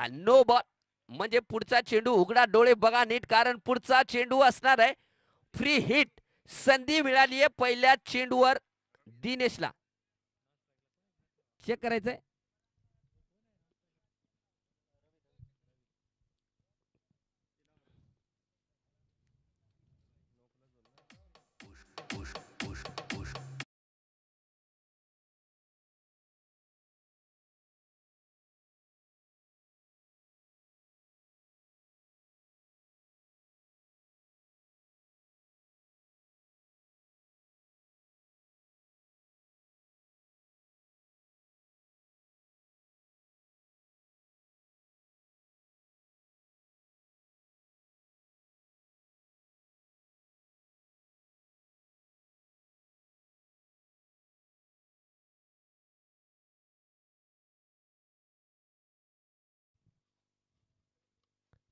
मिळाला, no ball. म्हणजे पुढचा चेंडू उघडा डोळे बघा नीट, कारण पुढचा चेंडू असणार आहे फ्री हिट. संधी मिळाली आहे पहिल्या चेंडूवर दिनेशला. चेक करायचंय.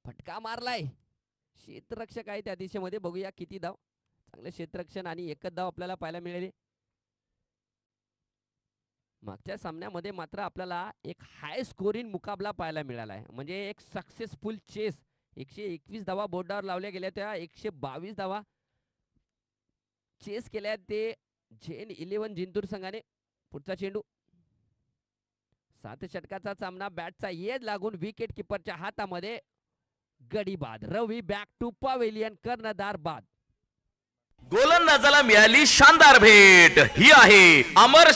फटका मारलाय, क्षेत्ररक्षक आहे त्या दिशेमध्ये. बघूया किती धाव. चांगले क्षेत्ररक्षण आणि एकच धाव आपल्याला पाहायला मिळाली. मागच्या सामन्यामध्ये मात्र आपल्याला एक हाय स्कोरिंग मुकाबला पाहायला मिळाला आहे. म्हणजे एक सक्सेसफुल चेस. 121 धावा बोर्डावर लावल्या गेल्या, त्या 122 धावा चेस केल्या ते जेन 11 जिंतूर संघाने. पुढचा चेंडू 7 षटकाचा सामना. बॅटचा येद लागून विकेट किपरच्या हातामध्ये. गडी बाद. रवी बॅक टू पवेलियन. कर्णधार बाद. गोलंदाजाला मिळाली शानदार भेट. ही आहे अमर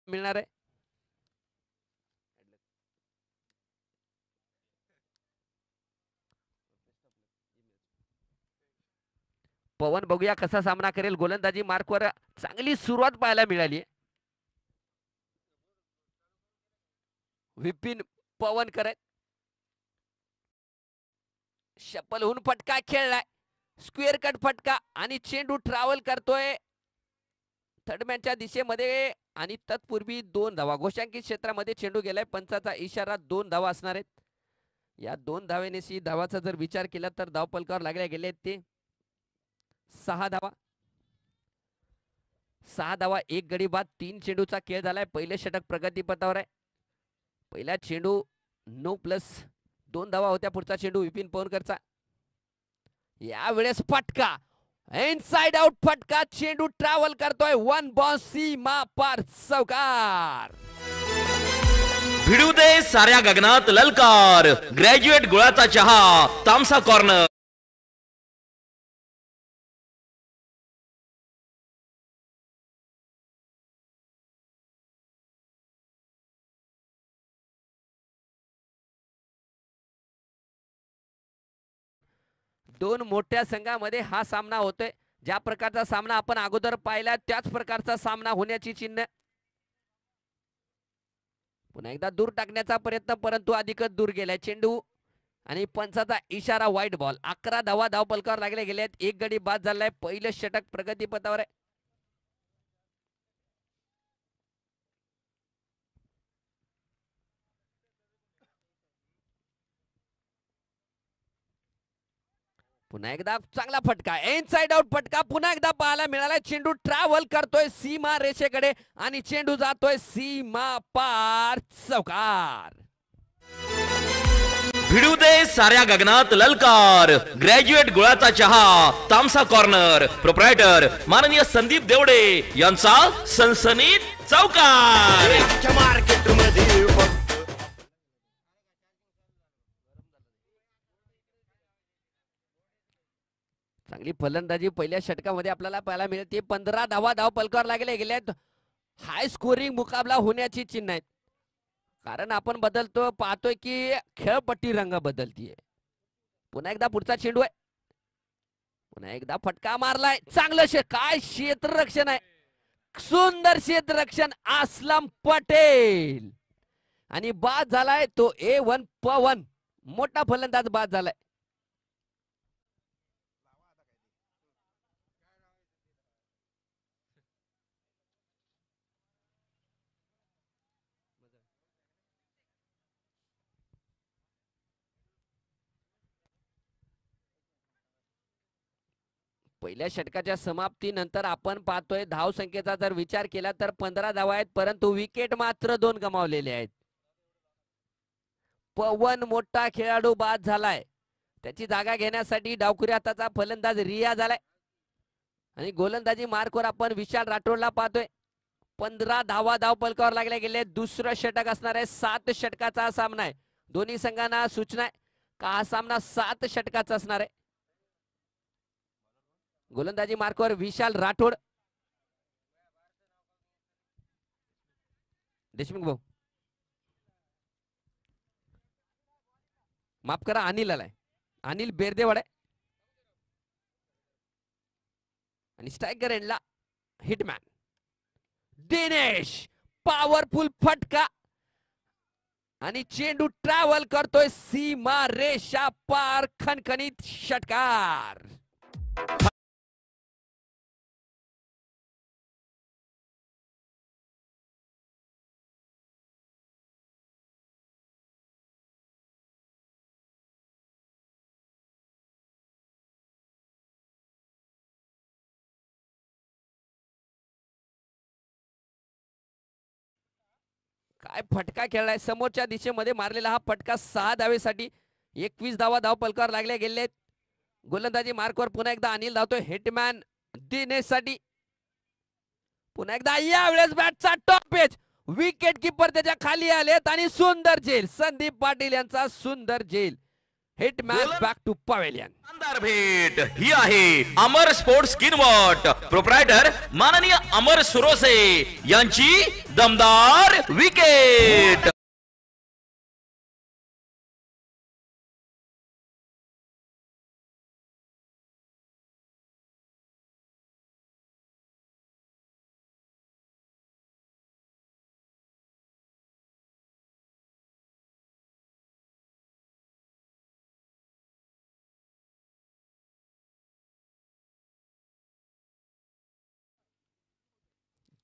मिळणार आहे. पवन बघूया कसा सामना करेल. गोलंदाजी मार्कवर चांगली सुरुवात पाहायला मिळाली. विपिन पवन करत शपल होऊन फटका खेळलाय. स्क्वेअर कट फटका आणि चेंडू ट्रॅव्हल करतोय थर्डमॅनच्या दिशेमध्ये. आणि तत्पूर्वी 2 धावा घोषांकित क्षेत्रामध्ये चेंडू गेलाय. पंचाचा इशारा 2 धावा असणार आहेत. या 2 धावेनेशी धावाचा जर विचार केला तर धावपलकावर लागले गेले ते 6 धावा. 6 धावा 1 गडी बाद. 3 चेंडूचा खेळ झालाय. पहिले षटक प्रगतीपथावर आहे. पहिला चेंडू 9+2 धावा होत्या. पुढचा चेंडू विपिन पवनकरचा. यावेळेस फटका इनसाइड आउट फटका. चेंडू ट्रॅव्हल करतोय 1 बॉल सीमा पार. चौकार. भिडू दे साऱ्या गगनात ललकार. ग्रॅज्युएट गुळाचा चहा तामसा कॉर्नर. दोन मोठ्या संघामध्ये हा सामना होतोय. ज्या प्रकारचा सामना आपण अगोदर पाहिला त्याच प्रकारचा सामना होण्याची चिन्ह. पुन्हा एकदा दूर टाकण्याचा प्रयत्न, परंतु अधिकच दूर गेलाय चेंडू. आणि पंचाचा इशारा व्हाईट बॉल. 11 धावा धावपलकावर लागले गेलेत. 1 गडी बाद झालाय. पहिलं षटक प्रगतीपथावर आहे. पुन्हा एकदा चांगला फटका इनसाइड आउट फटका पुन्हा एकदा पाहायला मिळाला. चेंडू ट्रॅव्हल करतोय सीमा रेषेकडे आणि चेंडू जातोय सीमा पार. चौकार. भिडू दे साऱ्या गगनात ललकार. ग्रॅज्युएट गुळाचा चहा तामसा कॉर्नर. प्रोप्रायटर माननीय संदीप देवडे यांचा सनसनीत चौकार. चांगली फलंदाजी पहिल्या षटकामध्ये आपल्याला पाहायला मिळते. 15 धावा धावपलकावर लागले गेलेत. हाय स्कोरिंग मुकाबला होण्याची चिन्ह आहेत. कारण आपण पाहतोय की खेळपट्टी रंग बदलतीये. पुन्हा एकदा पुढचा चेंडू आहे. पुन्हा एकदा फटका मारलाय. चांगलं काय क्षेत्ररक्षण आहे. सुंदर क्षेत्ररक्षण असलम पटेल. आणि बाद झालाय तो A1 पवन. मोठा फलंदाज बाद झालाय. पहिल्या षटकाच्या समाप्तीनंतर आपण पाहतोय धाव संख्येचा जर विचार केला तर 15 धावा आहेत, परंतु विकेट मात्र 2 गमावलेले आहेत. पवन मोठा खेळाडू बाद झालाय. त्याची जागा घेण्यासाठी डावखुरी हाताचा फलंदाज रिया झालाय. आणि गोलंदाजी मार्कवर आपण विशाल राठोडला पाहतोय. 15 धावा धाव पलकावर लागल्या गेले. दुसरं षटक असणार आहे. 7 षटकाचा हा सामना आहे. दोन्ही संघांना सूचना आहे का हा सामना 7 षटकाचा असणार आहे. गोलंदाजी मार्कवर विशाल राठोड. देशमुख भाऊ माफ करा, अनिल आलाय. अनिल बेरदेवाड आहे. आणि स्ट्रायकर एंडला हिटमॅन दिनेश. पॉवरफुल फटका आणि चेंडू ट्रॅव्हल करतोय सीमा रेषा पार. खणखणीत षटकार. काय फटका खेळलाय. समोरच्या दिशेमध्ये मारलेला हा फटका 6 धावेसाठी. 21 धावा धाव पलकावर लागल्या गेलेत. गोलंदाजी मार्कवर पुन्हा एकदा अनिल धावतोय हिटमॅन दिनेश साठी. पुन्हा एकदा यावेळेस बॅटचा टॉप पेच. विकेट किपर त्याच्या खाली आलेत आणि सुंदर झेल. संदीप पाटील यांचा सुंदर झेल. Hitman back to pavilion. शानदार भेट ही आहे अमर स्पोर्ट्स स्किनवॉट प्रोप्रायटर माननीय अमर सुरोसे यांची दमदार विकेट.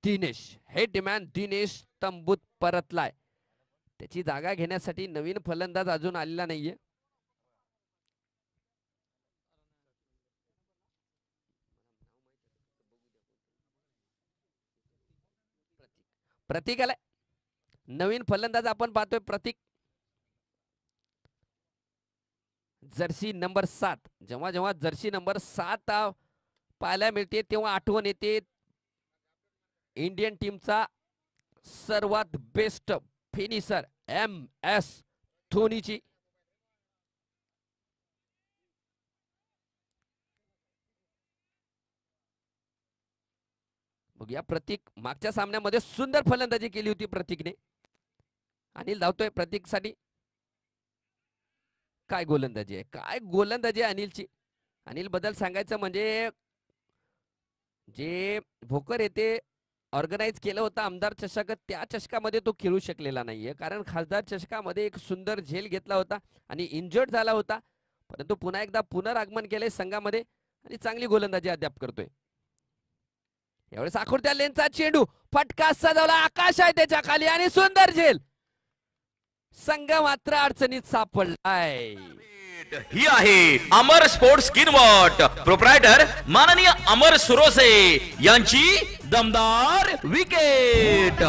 दिनेश हिटमॅन दिनेश तंबूत परतलाय. त्याची जागा घेण्यासाठी नवीन फलंदाज अजून आलेला नाहीये. प्रतीक आलाय. नवीन फलंदाज आपण पाहतोय प्रतीक. Jersey number 7. जेव्हा जेव्हा जर्सी नंबर 7 पाहायला मिळते तेव्हा आठवण येते इंडियन टीमचा सर्वात बेस्ट फिनिशर MS धोनीची. बघूया प्रतीक. मागच्या सामन्यामध्ये सुंदर फलंदाजी केली होती प्रतीकने. अनिल धावतोय प्रतीक साठी. काय गोलंदाजी आहे, काय गोलंदाजी आहे अनिलची. अनिल बद्दल सांगायचं म्हणजे जे भोकर येते ऑर्गनाइज केलं होतं आमदार चषक, त्या चषकामध्ये तो खेळू शकलेला नाहीये. कारण खासदार चषकामध्ये एक सुंदर झेल घेतला होता आणि इंजर्ड झाला होता. परंतु पुन्हा एकदा पुनरागमन केले संघामध्ये आणि चांगली गोलंदाजी अद्याप करतोय. यावेळेस आखुरत्या लेनचा चेंडू. फटका सजवला. आकाश आहे त्याच्या खाली आणि सुंदर झेल. संघ मात्र अडचणीत सापडलाय. ही आहे अमर स्पोर्ट्स स्किनवॉट प्रोप्रायटर माननीय अमर सुरोसे यांची दमदार विकेट.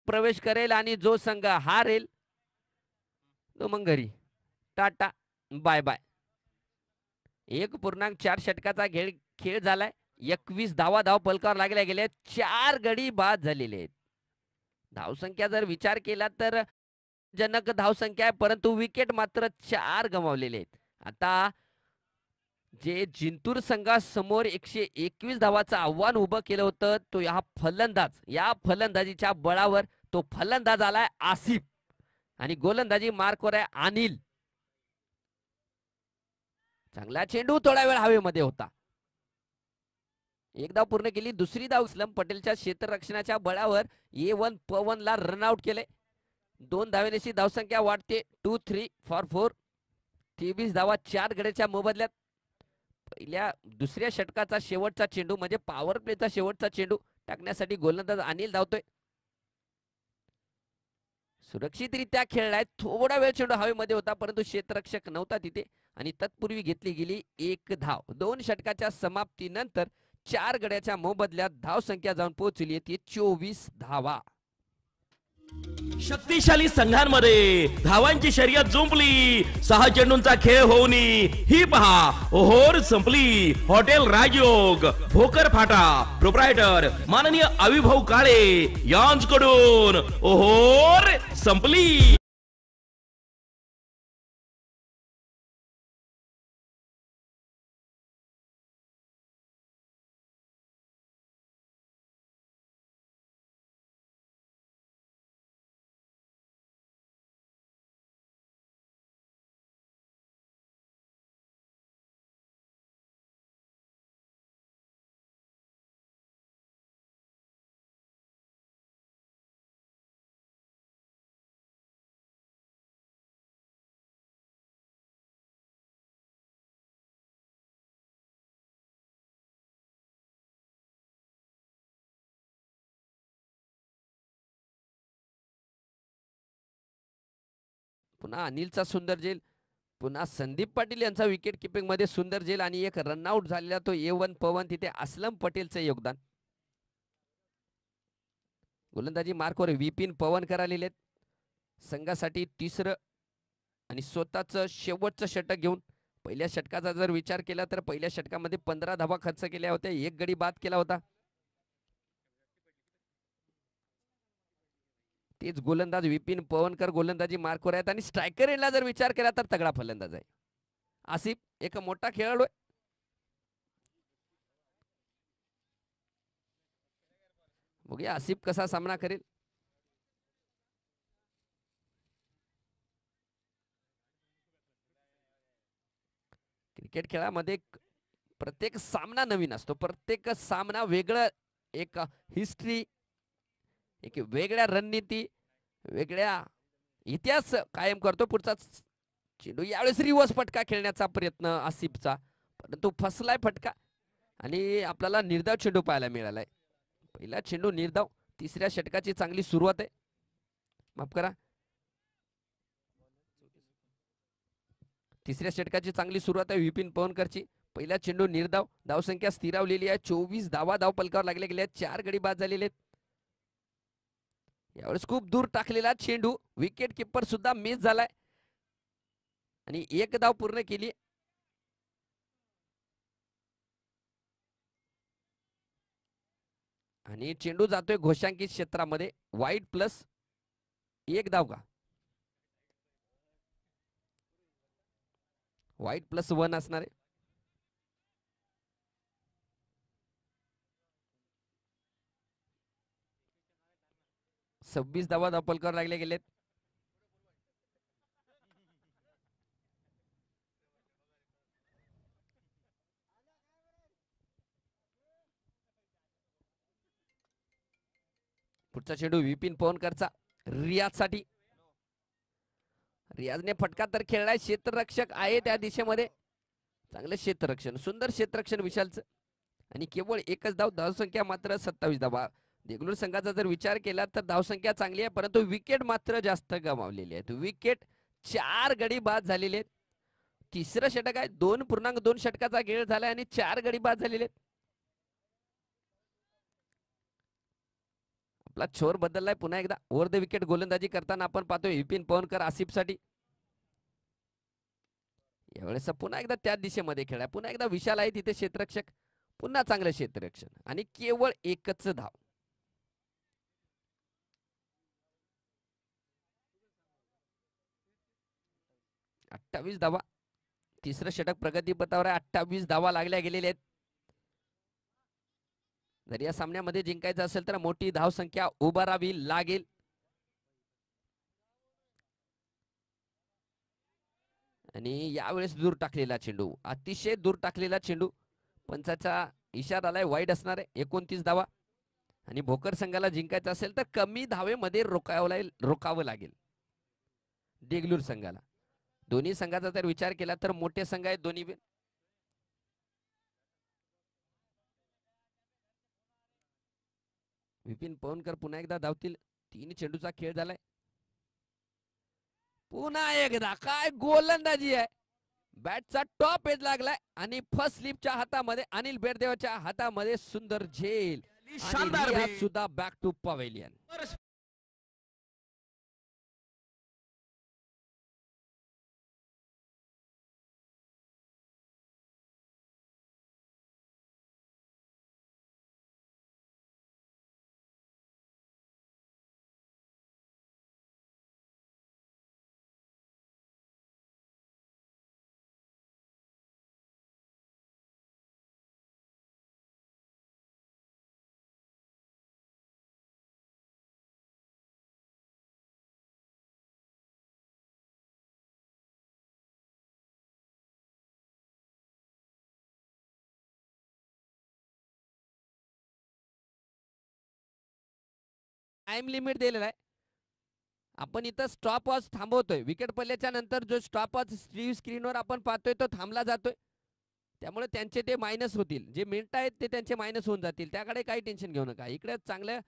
प्रवेश करेल आणि जो संघ हारेल तो मग घरी. Tata bye bye. 1.4 षटकाचा खेळ झालाय. 21 धाव फलकावर लागल्या गेल्या, 4 गडी बाद झालेले आहेत. धावसंख्या जर विचार केला तर जनक धावसंख्या आहे, परंतु विकेट मात्र 4 गमावलेले आहेत. आता जे जिंतूर संघासमोर 121 धावाचं आव्हान उभं केलं होतं, तो या फलंदाजीच्या बळावर तो फलंदाज आलाय आसिफ आणि गोलंदाजी मार्कवर आहे अनिल. चांगला चेंडू थोडा वेळ हवेमध्ये होता. एक धाव पूर्ण केली. दुसरी धाव असलम पटेलच्या क्षेत्ररक्षणाच्या बळावर A1 पवनला रनआउट केले. 2 धावेची धावसंख्या वाढते. 2-3 फॉर 4. 23 धावा 4 गड्याच्या मोबदल्यात. दुसऱ्या षटकाचा शेवटचा चेंडू म्हणजे पॉवर प्लेचा शेवटचा चेंडू टाकण्यासाठी गोलंदाज अनिल धावतोय. सुरक्षितरित्या खेळलाय. थोडा वेळ चेंडू हवेमध्ये होता, परंतु क्षेत्ररक्षक नव्हता तिथे आणि तत्पूर्वी घेतली गेली 1 धाव. 2 षटकाच्या समाप्तीनंतर 4 गड्याच्या मोबदल्यात धावसंख्या जाऊन पोहोचली ती 24 धावा. शक्तिशाली संघांमध्ये धावांची शर्यत जुंपली. 6 चेंडूंचा खेळ होऊन ही पहा ओहोर संपली. हॉटेल राजयोग भोकर फाटा प्रोप्रायटर माननीय अविभाऊ काळे यांच्याकडून ओहोर संपली. पुन्हा अनिलचा सुंदर झेल. पुन्हा संदीप पाटील यांचा विकेट किपिंग मध्ये सुंदर झेल आणि एक रनआउट झालेला तो A1 पवन. तिथे असलम पटेलचे योगदान. गोलंदाजी मार्कवर विपिन पवनकर आलेले आहेत. संघासाठी तिसरं आणि स्वतःच शेवटचं षटक घेऊन. पहिल्या षटकाचा जर विचार केला तर पहिल्या षटकामध्ये 15 धावा खर्च केल्या होत्या, 1 गडी बाद केला होता. तेच गोलंदाज विपिन पवनकर गोलंदाजी मार्कवर आहेत आणि स्ट्रायकर एंडला जर विचार केला तर तगडा फलंदाज आहे आसिफ. एक मोठा खेळाडू आहे. बघूया आसिफ कसा सामना करेल. क्रिकेट खेळामध्ये प्रत्येक सामना नवीन असतो. प्रत्येक सामना वेगळं एक हिस्ट्री, एक वेगळ्या रणनीती, वेगळ्या इतिहास कायम करतो. पुढचा चेंडू यावेळेस रिवर्स फटका खेळण्याचा प्रयत्न आसिफचा, परंतु फसलाय फटका आणि आपल्याला निर्धाव चेंडू पाहायला मिळालाय. पहिला चेंडू निर्धाव. तिसऱ्या षटकाची चांगली सुरुवात आहे. माफ करा, तिसऱ्या षटकाची चांगली सुरुवात आहे विपिन पवनकरची. पहिला चेंडू निर्धाव. धावसंख्या स्थिरावलेली आहे. 24 धावा धाव फलकावर लागल्या गेल्या. 4 गडी बाद झालेले आहेत. यावेळेस खूप दूर टाकलेला चेंडू. विकेट किपर सुद्धा मिस झालाय आणि 1 धाव पूर्ण केली. आणि चेंडू जातोय घोषांकित क्षेत्रामध्ये. वाईड प्लस 1 धाव का? वाईड प्लस 1 असणार आहे. सव्वीस धावा धावफलकावर लागले गेलेत. पुढचा चेंडू विपिन पवनकरचा रियाजसाठी. रियाजने फटका तर खेळलाय. क्षेत्ररक्षक आहे त्या दिशेमध्ये. चांगलं क्षेत्ररक्षण, सुंदर क्षेत्ररक्षण विशालचं. आणि केवळ 1च धाव. धावसंख्या मात्र 27 धावा. देगलूर संघाचा जर विचार केला तर धावसंख्या चांगली आहे, परंतु विकेट मात्र जास्त गमावलेली आहेत. विकेट 4 गडी बाद झालेले आहेत. तिसरं षटक आहे. 2.2 षटकाचा खेळ झालाय आणि 4 गडी बाद झालेले आहेत. आपला छोर बदललाय पुन्हा एकदा. ओव्हर द विकेट गोलंदाजी करताना आपण पाहतोय विपिन पवनकर आसिफसाठी. यावेळेस पुन्हा एकदा त्याच दिशेमध्ये खेळाय. पुन्हा एकदा विशाल आहे तिथे क्षेत्ररक्षक. पुन्हा चांगलं क्षेत्ररक्षण आणि केवळ एकच धाव. अठ्ठावीस धावा. तिसरं षटक प्रगतीपथावर आहे. 28 धावा लागल्या गेलेल्या आहेत. जर या सामन्यामध्ये जिंकायचं असेल तर मोठी धावसंख्या उभारावी लागेल. आणि यावेळेस दूर टाकलेला चेंडू, अतिशय दूर टाकलेला चेंडू. पंचाचा इशारा आलाय, वाईड असणार आहे. 29 धावा. आणि भोकर संघाला जिंकायचं असेल तर कमी धावेमध्ये रोकावं लागेल देगलूर संघाला. दोन्ही संघाचा जर विचार केला तर मोठे संघ आहेत दोन्ही. विपिन पवनकर पुन्हा एकदा धावतील. 3 चेंडूचा खेळ झालाय. पुन्हा एकदा काय गोलंदाजी आहे. बॅटचा टॉप एज लागलाय आणि फर्स्ट स्लिपच्या हातामध्ये अनिल बेरदेवाच्या हातामध्ये सुंदर झेल. आणि सुद्धा back to pavilion. Time limit दिलेला आहे. आपण इथं स्टॉप वॉच थांबवतोय. विकेट पडल्याच्या नंतर जो स्टॉप वॉच स्क्रीनवर आपण पाहतोय तो थांबला जातोय. त्यामुळे त्यांचे ते मायनस होतील. जे मिनिट आहेत ते त्यांचे मायनस होऊन जातील. त्याकडे काही टेन्शन घेऊ नका. इकडे चांगलं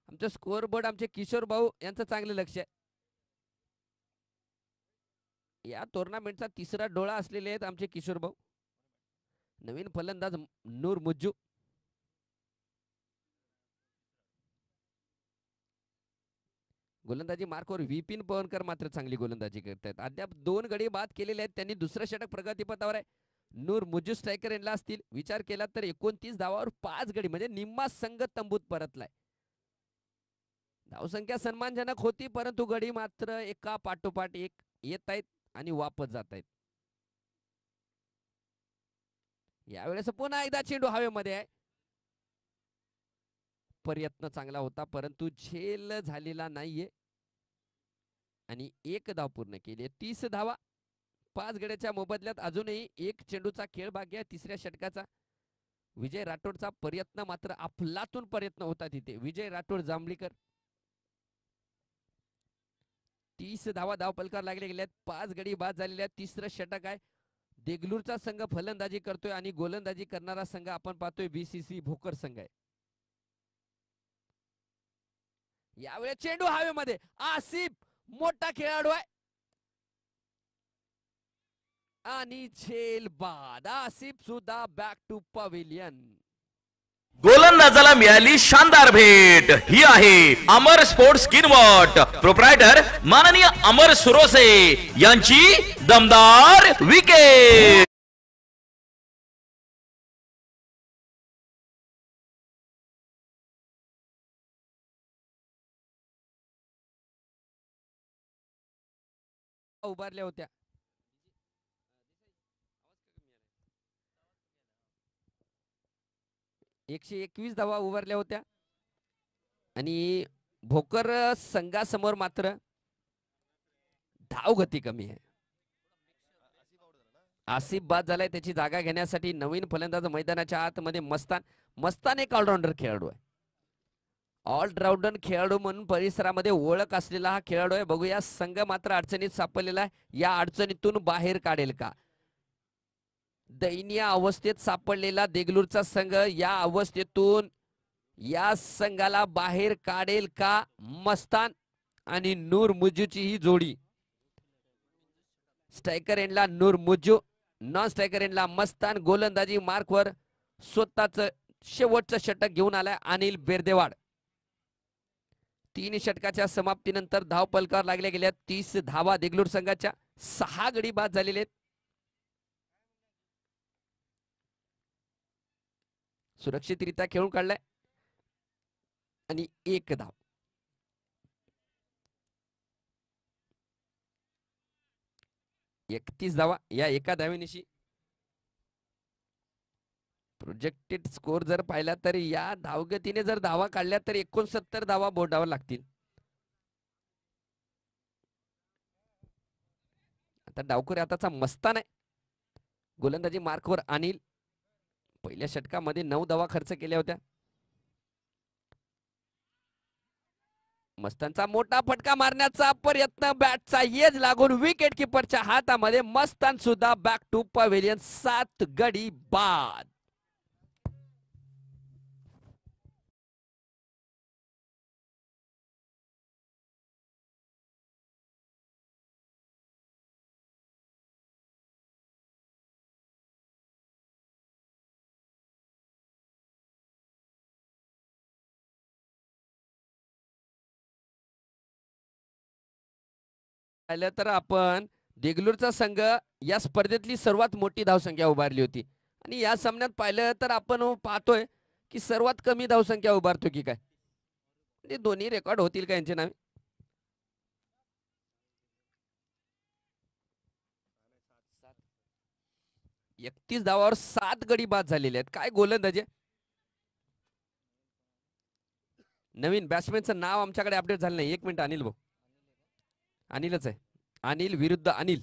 आमचं स्कोअर बोर्ड, आमचे किशोर भाऊ यांचं चांगलं लक्ष आहे. या टुर्नामेंटचा तिसरा डोळा असलेले आहेत आमचे किशोर भाऊ. नवीन फलंदाज नूर मुज्जू. गोलंदाजी मार्कवर विपिन पवनकर मात्र चांगली गोलंदाजी करतात. अद्याप 2 गडी बाद केलेले आहेत त्यांनी. दुसरं षटक प्रगतीपथावर आहे. नूर मुज्जू स्ट्रायकर यांना असतील. विचार केला तर 29 धावावर 5 गडी म्हणजे निम्मा संघ तंबूत परतलाय. धावसंख्या सन्मानजनक होती परंतु गडी मात्र एका पाठोपाठ एक येत आहेत आणि वापस जात आहेत. यावेळेस पुन्हा एकदा चेंडू हवेमध्ये आहे. प्रयत्न चांगला होता परंतु झेल झालेला नाहीये आणि 1 धाव पूर्ण केली. 30 धावा. 5 गड्याच्या मोबदल्यात अजूनही 1 चेंडूचा खेळ बाकी आहे. तिसऱ्या षटकाचा विजय राठोडचा प्रयत्न मात्र अफलातून प्रयत्न होता तिथे. विजय राठोड जांभळीकर. 30 धावा धाव पलकार लागले गेल्यात. 5 गडी बाद झालेल्या. तिसरं षटक आहे. देगलूरचा संघ फलंदाजी करतोय आणि गोलंदाजी करणारा संघ आपण पाहतोय बीसीसी भोकर संघ आहे. यावेळी चेंडू हवेमध्ये. आसिफ मोठा खेळाडू आहे आणि झेल बाद. आसिफ सुद्धा बॅक टू पवेलियन. गोलंदाजाला मिळाली शानदार भेट. ही आहे अमर स्पोर्ट्स किनवट. प्रोप्रायटर माननीय अमर सुरोसे यांची दमदार विकेट. उभारल्या होत्या. एकशे 21 धावा उभारल्या होत्या आणि भोकर संघासमोर मात्र धाव गती कमी आहे. आसिफ बाद झालाय. त्याची जागा घेण्यासाठी नवीन फलंदाज मैदानाच्या आतमध्ये मस्तान एक ऑलराऊंडर खेळाडू आहे. ऑलराऊंडर खेळाडू म्हणून परिसरामध्ये ओळख असलेला हा खेळाडू आहे. बघूया संघ मात्र अडचणीत सापडलेला आहे. या अडचणीतून बाहेर काढेल का? दयनीय अवस्थेत सापडलेला देगलूरचा संघ या अवस्थेतून या संघाला बाहेर काढेल का? मस्तान आणि नूर मुज्जूची ही जोडी. स्ट्रायकर एंडला नूर मुज्जू, नॉन स्ट्रायकर एंडला मस्तान. गोलंदाजी मार्कवर स्वतःच शेवटचं षटक घेऊन आलाय अनिल बेरदेवाड. 3 षटकाच्या समाप्तीनंतर धाव पलकार लागल्या गेल्या. 30 धावा देगलूर संघाच्या. 6 गडी बाद झालेले आहेत. सुरक्षितरित्या खेळून काढलाय आणि 1 धाव. एकतीस धावा या एका धावेनिशी. प्रोजेक्टेड स्कोर जर पाहिला तर या धावगतीने जर धावा काढल्या तर 69 धावा बोर्डावर लागतील. आता डावखुरी आताचा मस्तान आहे. गोलंदाजी मार्कवर अनिल. पहिल्या षटकामध्ये 9 धावा खर्च केल्या होत्या. मस्तानचा मोठा फटका मारण्याचा प्रयत्न, बॅटचा येज लागून विकेट किपरच्या हातामध्ये. मस्तान सुद्धा बॅक टू पवेलियन. 7 गडी बाद. पाहिलं तर आपण देगलूरचा संघ या स्पर्धेतली सर्वात मोठी धावसंख्या उभारली होती आणि या सामन्यात पाहिलं तर आपण पाहतोय की सर्वात कमी धावसंख्या उभारतो की काय. म्हणजे दोन्ही रेकॉर्ड होतील का यांचे नावे. 31 धावावर 7 गडी बाद झालेले आहेत. काय गोलंदाजी. नवीन बॅट्समॅनचं नाव आमच्याकडे अपडेट झालं नाही. 1 मिनिट अनिल भाऊ. अनिलच आहे. अनिल विरुद्ध अनिल.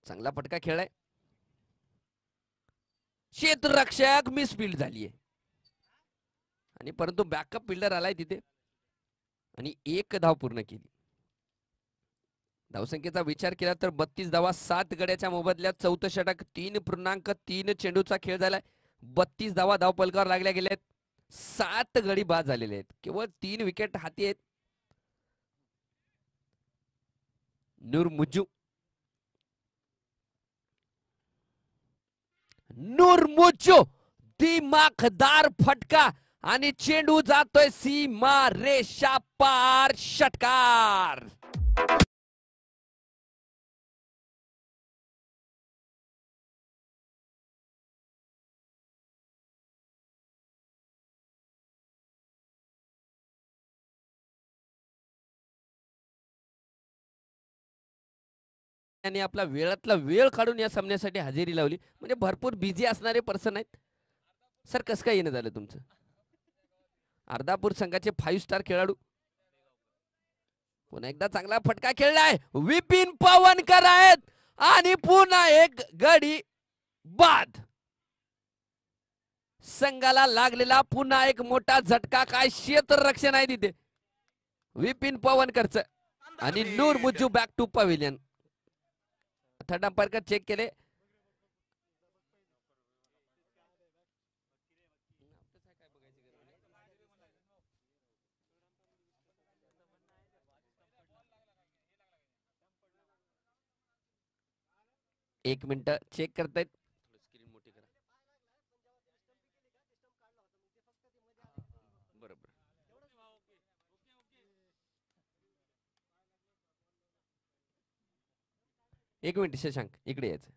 चांगला फटका खेळलाय. क्षेत्ररक्षक मिसफील्ड झालीये आणि परंतु बॅकअप फिल्डर आलाय तिथे आणि 1 धाव पूर्ण केली. धावसंख्येचा विचार केला तर 32 धावा 7 गड्याच्या मोबदल्यात. चौथं षटक 3.3 चेंडूचा खेळ झालाय. 32 धावा धावपलकावर लागल्या गेल्यात. 7 गडी बाद झालेले आहेत. केवळ 3 विकेट हाती आहेत. नूरमुज्जू दिमाखदार फटका आणि चेंडू जातोय सीमा रेषा पार. षटकार. आणि आपला वेळातला वेळ काढून या सामन्यासाठी हजेरी लावली. म्हणजे भरपूर बिझी असणारे पर्सन आहेत. सर कसं काय येणं झालं तुमचं. अर्धापूर संघाचे 5 स्टार खेळाडू. पुन्हा एकदा चांगला फटका खेळलाय. विपिन पवनकर आहेत आणि पुन्हा 1 गडी बाद. संघाला लागलेला पुन्हा एक मोठा झटका. काय क्षेत्ररक्षण आहे तिथे विपिन पवनकरचं. आणि नूरमुज्जू back to pavilion. Third umpire check केले. एक मिनिट चेक करतायत. स्क्रीन मोठी करा. बरोबर. एक मिनिट शशांक इकडे यायचं.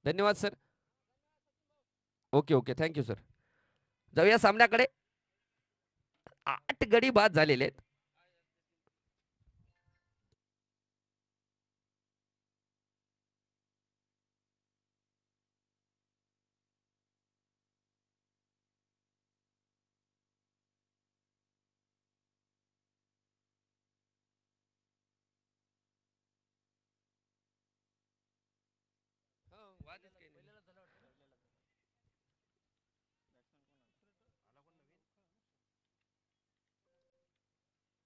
धन्यवाद sir. Okay okay, thank you sir. जाऊया सामन्याकडे. 8 गडी बाद झालेले आहेत.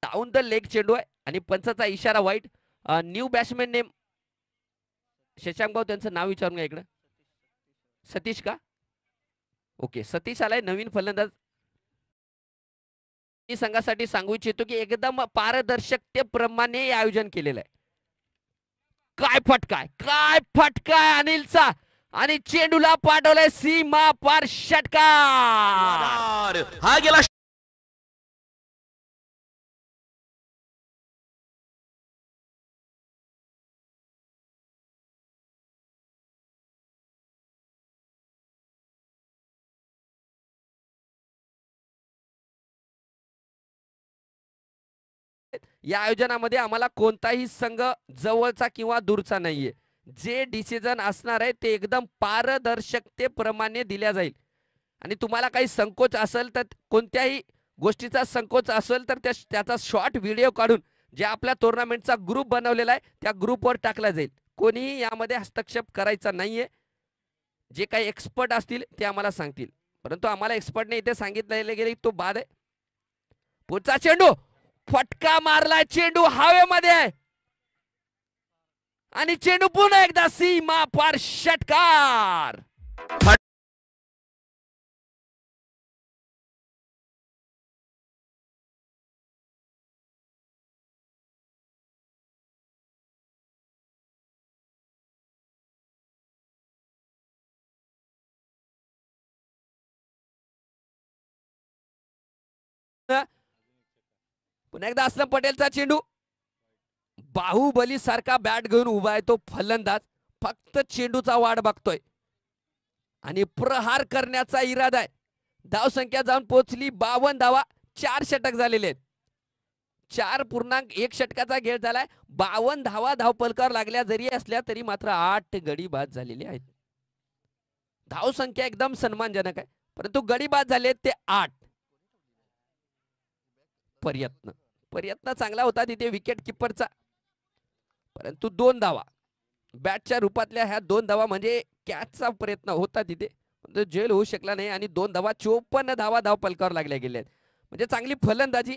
डाऊन द लेग चेंडू आहे आणि पंचाचा इशारा वाईट. न्यू बॅट्समॅन नेम शशांक भाऊ, त्यांचं नाव विचारून घ्या इकडं. सतीश का? ओके, सतीश आलाय नवीन फलंदाज. मी संघासाठी सांगू इच्छितो की एकदम पारदर्शकतेप्रमाणे आयोजन केलेलं आहे. काय फटकाय, काय फटकाय अनिलचा, आणि चेंडूला पाठवलाय सीमा पार षटकार. हा गेला या आयोजनामध्ये आम्हाला कोणताही संघ जवळचा किंवा दूरचा नाहीये. जे डिसिजन असणार आहे ते एकदम पारदर्शकतेप्रमाणे दिल्या जाईल. आणि तुम्हाला काही संकोच असेल तर, कोणत्याही गोष्टीचा संकोच असेल तर त्याचा शॉर्ट व्हिडिओ काढून जे आपल्या टुर्नामेंटचा ग्रुप बनवलेला आहे त्या ग्रुपवर टाकला जाईल. कोणीही यामध्ये हस्तक्षेप करायचा नाहीये. जे काही एक्सपर्ट असतील ते आम्हाला सांगतील, परंतु आम्हाला एक्सपर्टने इथे सांगितलेले गेले तो बाद आहे. पुढचा चेंडू, फटका मारलाय, चेंडू हवेमध्ये आहे आणि चेंडू पुन्हा एकदा सीमा पार षटकार. पुन्हा एकदा असलम पटेलचा चेंडू, बाहुबली सारखा बॅट घेऊन उभा आहे तो फलंदाज, फक्त चेंडूचा वाट बघतोय आणि प्रहार करण्याचा इरादा आहे. धाव संख्या जाऊन पोहोचली 52 धावा. 4 षटक झालेले आहेत. 4.1 षटकाचा खेळ झालाय. 52 धावा धाव पलकावर लागल्या जरी असल्या तरी मात्र 8 गडी बाद झालेले आहेत. धाव संख्या एकदम सन्मानजनक आहे, परंतु गडी बाद झाले ते 8. प्रयत्न चांगला होता तिथे विकेट किपरचा, परंतु 2 धावा बॅटच्या रूपातल्या ह्या 2 धावा म्हणजे कॅचचा प्रयत्न होता तिथे, जेल होऊ शकला नाही. आणि 2 धावा, 54 धावा धाव पलकावर लागल्या गेल्या म्हणजे चांगली फलंदाजी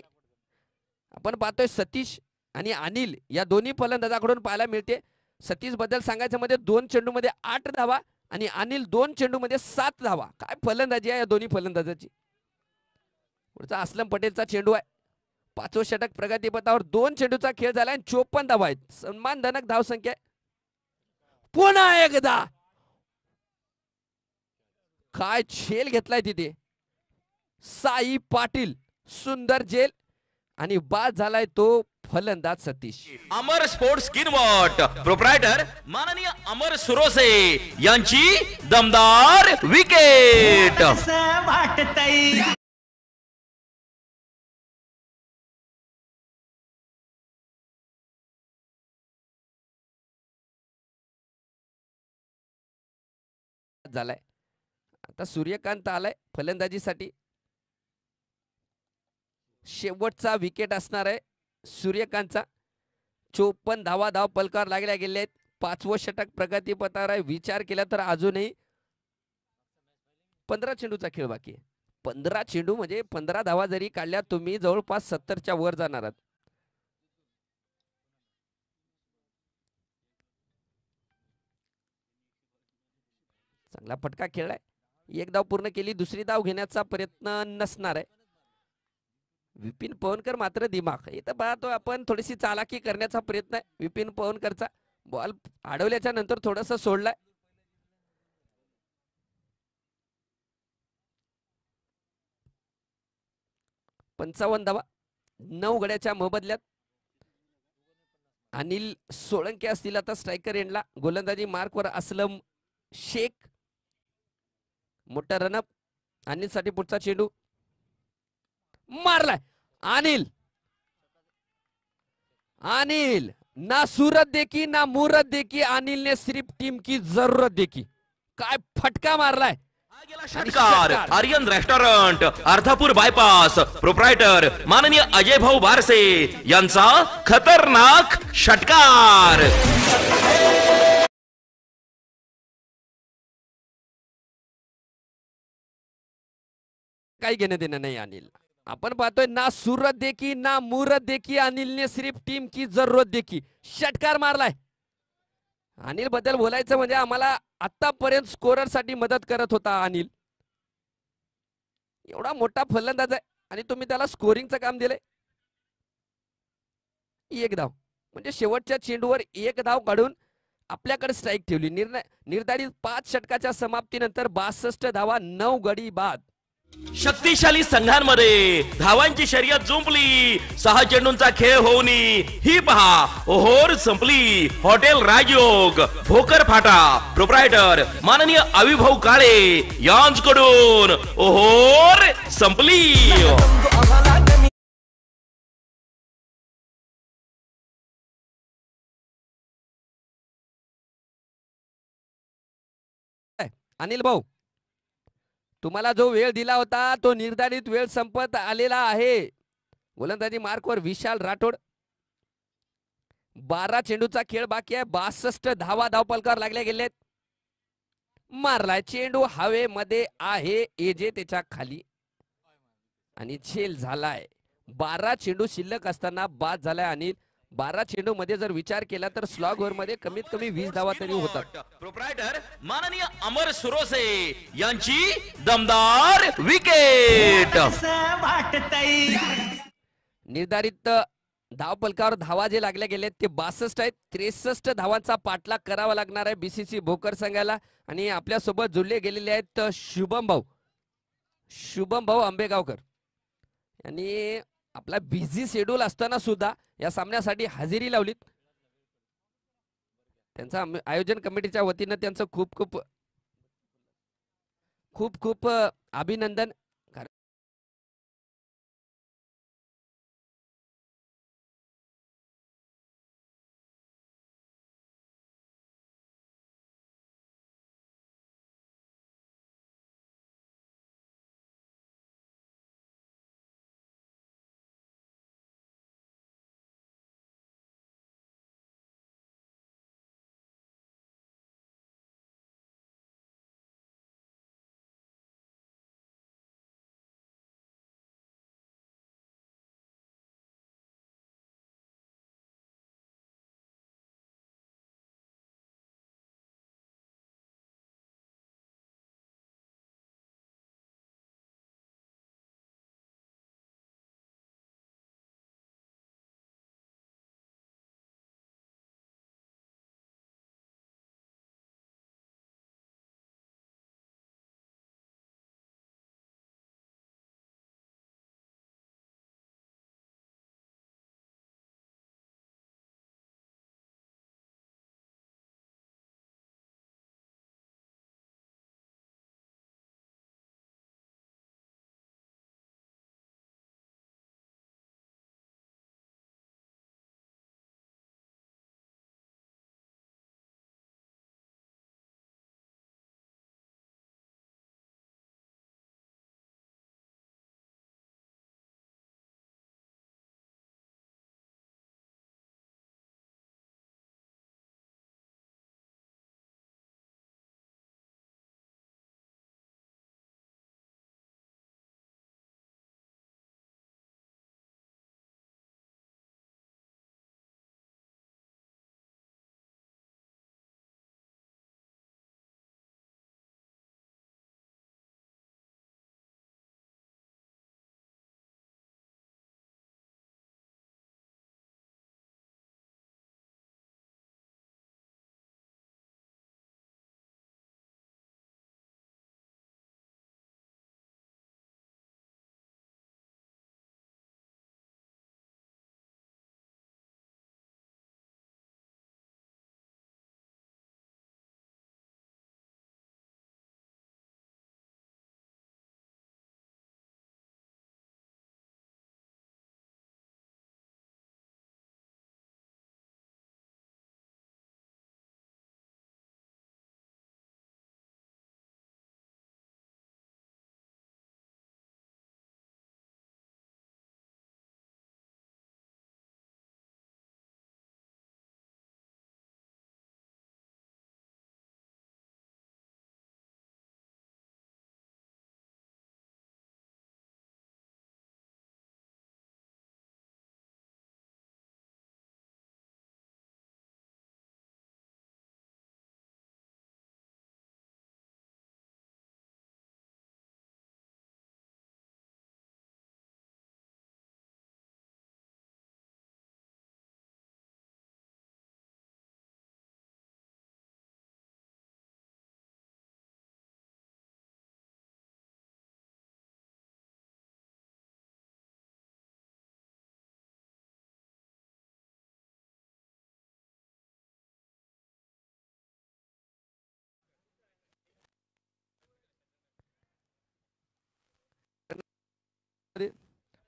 आपण पाहतोय. सतीश आणि अनिल या दोन्ही फलंदाजाकडून पाहायला मिळते. सतीश बद्दल सांगायचं मध्ये 2 चेंडूमध्ये 8 धावा आणि अनिल 2 चेंडूमध्ये 7 धावा. काय फलंदाजी आहे या दोन्ही फलंदाजाची. पुढचा असलम पटेलचा चेंडू आहे. 5वं षटक प्रगतीपथावर. 2 चेंडूचा खेळ झाला आणि 54 धावा आहेत. सन्मानजनक धाव संख्या. पुन्हा एकदा काय झेल घेतलाय तिथे साई पाटील, सुंदर झेल आणि बाद झालाय तो फलंदाज सतीश. अमर स्पोर्ट्स किनवट प्रोप्रायटर माननीय अमर सुरोसे यांची दमदार विकेट. झालाय. आता सूर्यकांत आलाय फलंदाजीसाठी. शेवटचा विकेट असणार आहे सूर्यकांतचा. 54 धावा धाव पलकावर लागल्या गेल्या आहेत. 5वं षटक प्रगतीपथावर आहे. विचार केला तर अजूनही 15 चेंडूचा खेळ बाकी आहे. 15 चेंडू म्हणजे 15 धावा जरी काढल्या तुम्ही जवळपास 70च्या वर जाणार आहात. चांगला फटका खेळलाय. 1 धाव पूर्ण केली. दुसरी धाव घेण्याचा प्रयत्न नसणार आहे. विपिन पवनकर मात्र दिमाग इथं पाहतो आपण. थोडीशी चालाकी करण्याचा प्रयत्न आहे विपिन पवनकरचा. बॉल अडवल्याच्या नंतर थोडस सोडलाय. पंचावन्न धावा 9 गड्याच्या मोबदल्यात. अनिल सोळंके असतील आता स्ट्रायकर एंडला. गोलंदाजी मार्कवर असलम शेख. मोठा रनअप. अनिल साठी पुढचा चेंडू मारलाय. अनिल अनिल ना सूरत देखी ना मूरत देखी, अनिल ने सिर्फ टीम की जरूरत देखी. काय फटका मारलाय. षटकार. Aryan restaurant, Ardhapur bypass, proprietor माननीय अजय भाऊ बारसे यांचा खतरनाक षटकार. काही घेणं देणं नाही अनिल. आपण पाहतोय ना सूरत देखी ना मूरत देखी, अनिल ने सिर्फ टीम की जरूरत देखी. षटकार मारलाय. अनिल बद्दल बोलायचं म्हणजे आम्हाला आतापर्यंत स्कोरर साठी मदत करत होता अनिल. एवढा मोठा फलंदाज आहे आणि तुम्ही त्याला स्कोरिंगचं काम दिलंय. एक धाव म्हणजे शेवटच्या चेंडूवर एक धाव काढून आपल्याकडे स्ट्राईक ठेवली. निर्धारित 5 षटकाच्या समाप्तीनंतर 62 धावा, 9 गडी बाद. शक्तिशाली संघांमध्ये धावांची शर्यत जुंपली. 6 चेंडूंचा खेळ होऊन ही पहा ओहोर संपली. हॉटेल राजयोग, भोकर फाटा, प्रोप्रायटर माननीय अविभाऊ काळे यांच्याकडून ओहोर संपली. अनिल भाऊ, तुम्हाला जो वेळ दिला होता तो निर्धारित वेळ संपत आलेला आहे. गोलंदाजी मार्कवर विशाल राठोड. 12 चेंडूचा खेळ बाकी आहे. 62 धावा धावपलकावर लागल्या गेलेत. मारलाय चेंडू हवेमध्ये आहे, एजे त्याच्या खाली आणि झेल झालाय. 12 चेंडू शिल्लक असताना बाद झालाय अनिल. 12 चेंडू मध्ये जर विचार केला तर स्लॉग ओव्हर मध्ये कमीत कमी 20 धावा तरी होतात. प्रोप्रायटर माननीय अमर सुरोसे यांची दमदार विकेट. निर्धारित धावपलकावर धावा जे लागल्या गेलेत ते 62 आहेत. 63 धावांचा पाठलाग करावा लागणार आहे बीसीसी भोकर संघाला. आणि आपल्या सोबत जुळले गेलेले आहेत शुभम भाऊ आंबेगावकर यांनी आपला बिझी शेड्यूल असताना सुद्धा या सामन्यासाठी हजेरी लावलीत. त्यांचा आयोजन कमिटीच्या वतीनं त्यांचं खूप खूप अभिनंदन.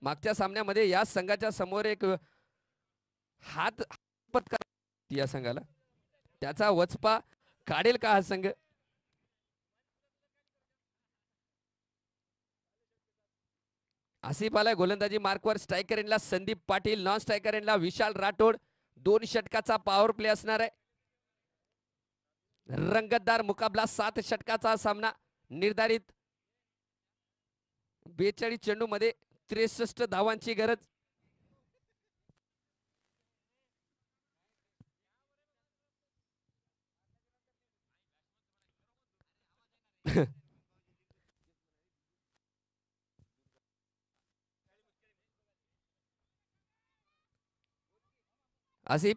मागच्या सामन्यामध्ये या संघाच्या समोर एक हात पत्कार या संघाला, त्याचा वचपा काढेल का हा संघ? आसिफ आलाय गोलंदाजी मार्कवर. स्ट्रायकर एंडला संदीप पाटील, नॉन स्ट्रायकर एंडला विशाल राठोड. 2 षटकाचा पॉवर प्ले असणार आहे. रंगतदार मुकाबला, 7 षटकाचा सामना निर्धारित. 42 चेंडू मध्ये 63 धावांची गरज. आसिफ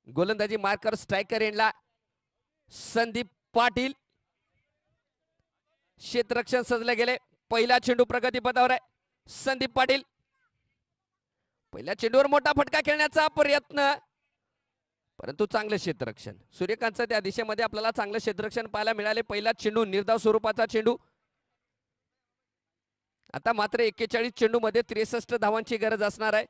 गोलंदाजी मार्कर. स्ट्रायकर एंडला संदीप पाटील. क्षेत्ररक्षण सजले गेले. पहिला चेंडू प्रगतीपथावर आहे. संदीप पाटील पहिल्या चेंडूवर मोठा फटका खेळण्याचा प्रयत्न, परंतु चांगलं क्षेत्ररक्षण. सूर्यकांतचं त्या दिशेमध्ये आपल्याला चांगलं क्षेत्ररक्षण पाहायला मिळाले. पहिला चेंडू निर्धाव स्वरूपाचा चेंडू. आता मात्र 41 चेंडू मध्ये 63 धावांची गरज असणार आहे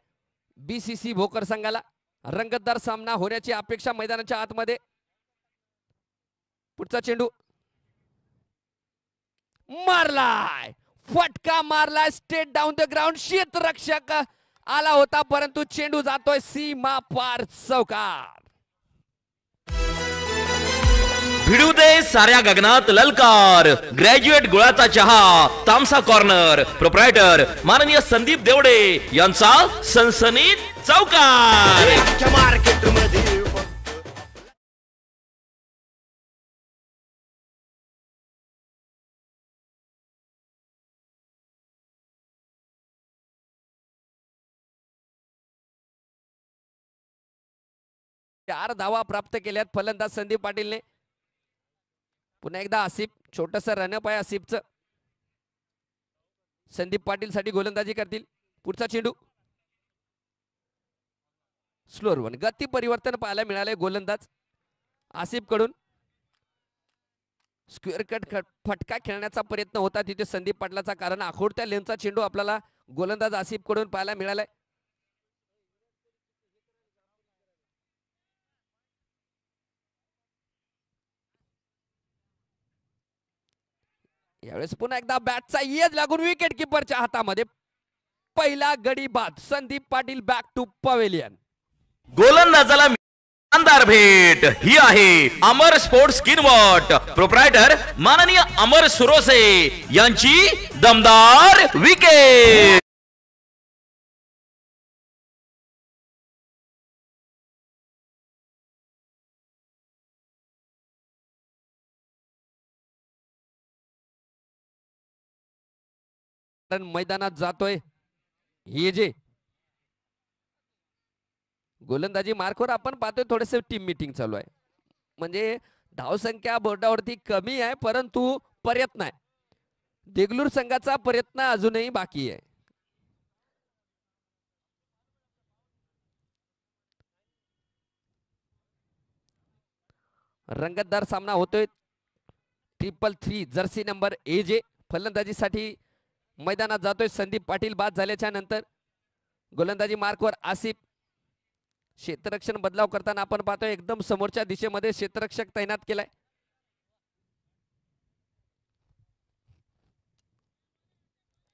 बीसीसी भोकर संघाला. रंगतदार सामना होण्याची अपेक्षा मैदानाच्या आतमध्ये. पुढचा चेंडू मारलाय, फटका मारलाय स्ट्रेट डाऊन द ग्राउंड. क्षेत्ररक्षक आला होता, परंतु चेंडू जातोय सीमा पार चौकार. भिडू दे साऱ्या गगनात ललकार. ग्रॅज्युएट गुळाचा चहा, तामसा कॉर्नर. प्रोप्रायटर माननीय संदीप देवडे यांचा सनसनीत चौकार. मार्केटमध्ये चार धावा प्राप्त केल्यात फलंदाज संदीप पाटीलने. पुन्हा एकदा आसिफ, छोटस रनअप आहे आसिफचं. संदीप पाटील साठी गोलंदाजी करतील. पुढचा चेंडू स्लोअर वन. गती परिवर्तन पाहायला मिळाले गोलंदाज आसिफ कडून. स्क्वेअर कट फटका खेळण्याचा प्रयत्न होता तिथे संदीप पाटलाचा, कारण आखोडत्या लेनचा चेंडू आपल्याला गोलंदाज आसिफ कडून पाहायला मिळालाय. यावेळेस पुन्हा एकदा बॅटचा येज लागून विकेट किपरच्या हातामध्ये. पहिला गडी बाद. Sandeep Patil back to pavilion. गोलंदाजाला शानदार भेट ही आहे अमर स्पोर्ट्स किनवट. प्रोप्रायटर माननीय अमर सुरोसे यांची दमदार विकेट. मैदानात जातोय हे जे गोलंदाजी मार्कवर आपण पाहतोय थोडेसे टीम मीटिंग चालू आहे. म्हणजे धावसंख्या बोर्डावरती कमी आहे, परंतु प्रयत्न आहे. देगलूर संघाचा प्रयत्न अजूनही बाकी आहे. रंगतदार सामना होतोय. 333 जर्सी नंबर AJ फलंदाजीसाठी मैदानात जातोय संदीप पाटील. बाद झाल्याच्या नंतर गोलंदाजी मार्कवर आसिफ. क्षेत्ररक्षण बदलाव करताना आपण पाहतोय एकदम समोरच्या दिशेमध्ये क्षेत्ररक्षक तैनात केलाय.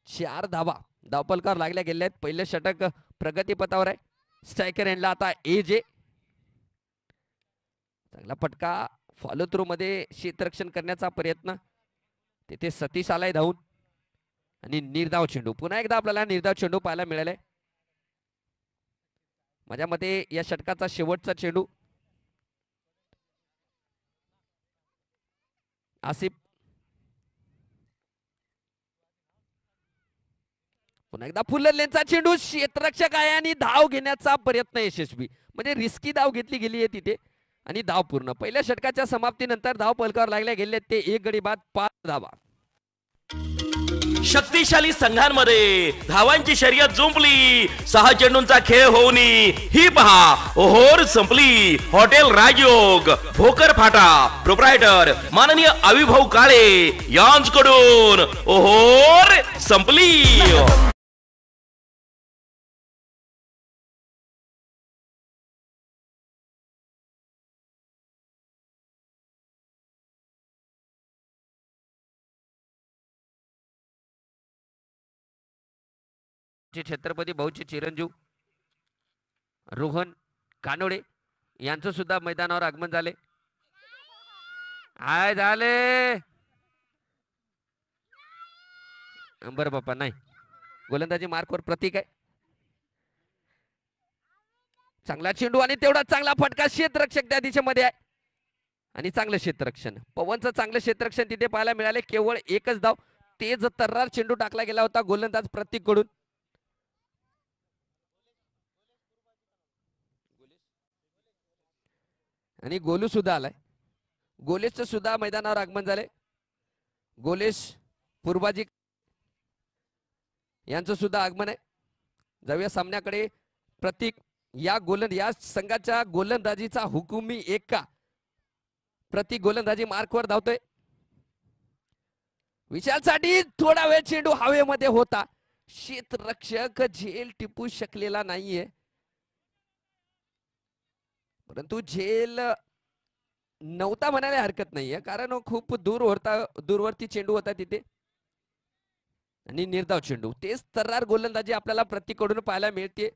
चार धावा धावपलकार लागल्या गेल्या आहेत. पहिले षटक प्रगतीपथावर आहे. स्ट्रायकर एंडला आता AJ. चांगला फटका फॉलो थ्रू मध्ये क्षेत्ररक्षण करण्याचा प्रयत्न. तिथे सतीश आलाय धावून आणि निर्धाव चेंडू. पुन्हा एकदा आपल्याला निर्धाव चेंडू पाहायला मिळालाय. माझ्या मते या षटकाचा शेवटचा चेंडू. आसिफ पुन्हा एकदा फुल्लर लेनचा चेंडू. क्षेत्ररक्षक आहे आणि धाव घेण्याचा प्रयत्न यशस्वी. म्हणजे रिस्की धाव घेतली गेली आहे तिथे आणि धाव पूर्ण. पहिल्या षटकाच्या समाप्तीनंतर धाव पलकावर लागल्या गेले ते 1 गडी बाद 5 धावा. शक्तिशाली संघांमध्ये धावांची शर्यत जुंपली. 6 चेंडूंचा खेळ होऊन ही पहा ओहोर संपली. हॉटेल राजयोग भोकर फाटा. प्रोप्रायटर माननीय अविभाऊ काळे यांच्याकडून ओहोर संपली. छत्रपती भाऊचे चिरंजीव रोहन कानोडे यांचं सुद्धा मैदानावर आगमन झाले. आय झाले बरं बाप्पा नाही. गोलंदाजी मार्कवर प्रतीक आहे. चांगला चेंडू आणि तेवढा चांगला फटका. क्षेत्ररक्षक त्या दिशेमध्ये आहे आणि चांगलं क्षेत्ररक्षण. पवनचं चांगलं क्षेत्ररक्षण तिथे पाहायला मिळाले. केवळ एकच धाव. तेज तर्रार चेंडू टाकला गेला होता गोलंदाज प्रतीक कडून. आणि गोलू सुद्धा आलाय. गोलेशचं सुद्धा मैदानावर आगमन झाले. गोलेश पूर्वाजी यांचं सुद्धा आगमन आहे. जाऊया सामन्याकडे. प्रतीक या संघाच्या गोलंदाजीचा हुकुमी एका. प्रतीक गोलंदाजी मार्कवर धावतोय. विशालसाठी थोडा वेळ चेंडू हवेमध्ये होता. क्षेत्ररक्षक झेल टिपू शकलेला नाहीये. परंतु झेल नव्हता म्हणायला हरकत नाहीये कारण खूप दूरवरती चेंडू होता तिथे आणि निर्धाव चेंडू. तेच तर्रार गोलंदाजी आपल्याला प्रतीकडून पाहायला मिळते.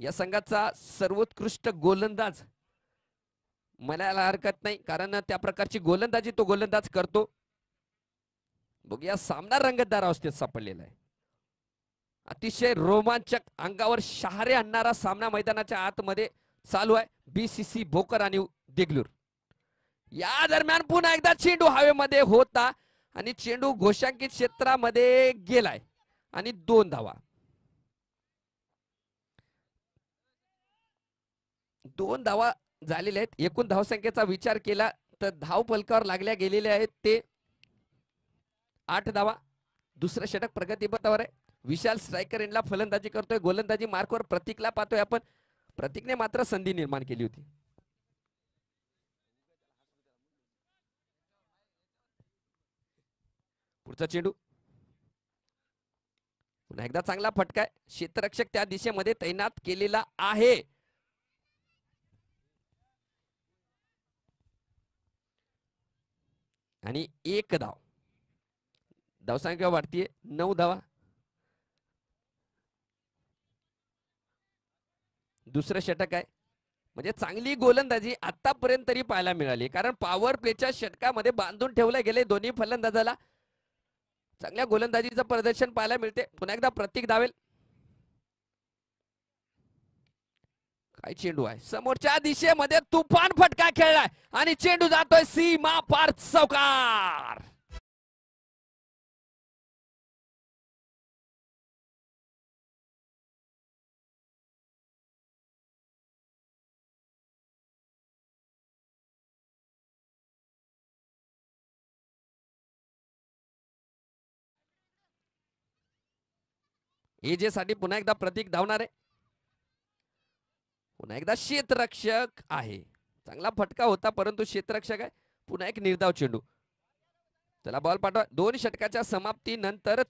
या संघाचा सर्वोत्कृष्ट गोलंदाज म्हणायला हरकत नाही कारण त्या प्रकारची गोलंदाजी तो गोलंदाज करतो. बघूया सामना रंगतदार अवस्थेत सापडलेला आहे. अतिशय रोमांचक अंगावर शहारे आणणारा सामना मैदानाच्या आतमध्ये चालू आहे. BCC भोकर आणि देगलूर या दरम्यान पुन्हा एकदा चेंडू हवेमध्ये होता आणि चेंडू घोषांकित क्षेत्रामध्ये गेलाय आणि 2 धावा. 2 धावा झालेल्या आहेत. एकूण धावसंख्येचा विचार केला तर धाव फलकावर लागल्या गेलेल्या आहेत ते 8 धावा. दुसरं षटक प्रगतीपथावर आहे. विशाल स्ट्रायकर एंडला फलंदाजी करतोय. गोलंदाजी मार्कवर प्रतीकला पाहतोय आपण. प्रतीकने मात्र संधी निर्माण केली होती. पुढचा चेंडू पुन्हा एकदा चांगला फटका आहे. क्षेत्ररक्षक त्या दिशेमध्ये तैनात केलेला आहे. आणि 1 धाव. धावसंख्या वाढतीये 9 धावा. दुसरं षटक आहे म्हणजे चांगली गोलंदाजी आतापर्यंत तरी पाहायला मिळाली कारण पॉवर प्लेच्या षटकामध्ये बांधून ठेवले गेले दोन्ही फलंदाजाला. चांगल्या गोलंदाजीचं प्रदर्शन पाहायला मिळते. पुन्हा एकदा प्रतीक धावेल. काय चेंडू आहे. समोरच्या दिशेमध्ये तुफान फटका खेळलाय आणि चेंडू जातोय सीमा पार चौकार. एजे साठी पुन्हा एकदा प्रतीक धावणार आहे. पुन्हा एकदा क्षेत्ररक्षक आहे. चांगला फटका होता परंतु क्षेत्ररक्षक आहे. पुन्हा एक निर्धाव चेंडू. चला बॉल पाठवा. 2 षटकाच्या समाप्तीनंतर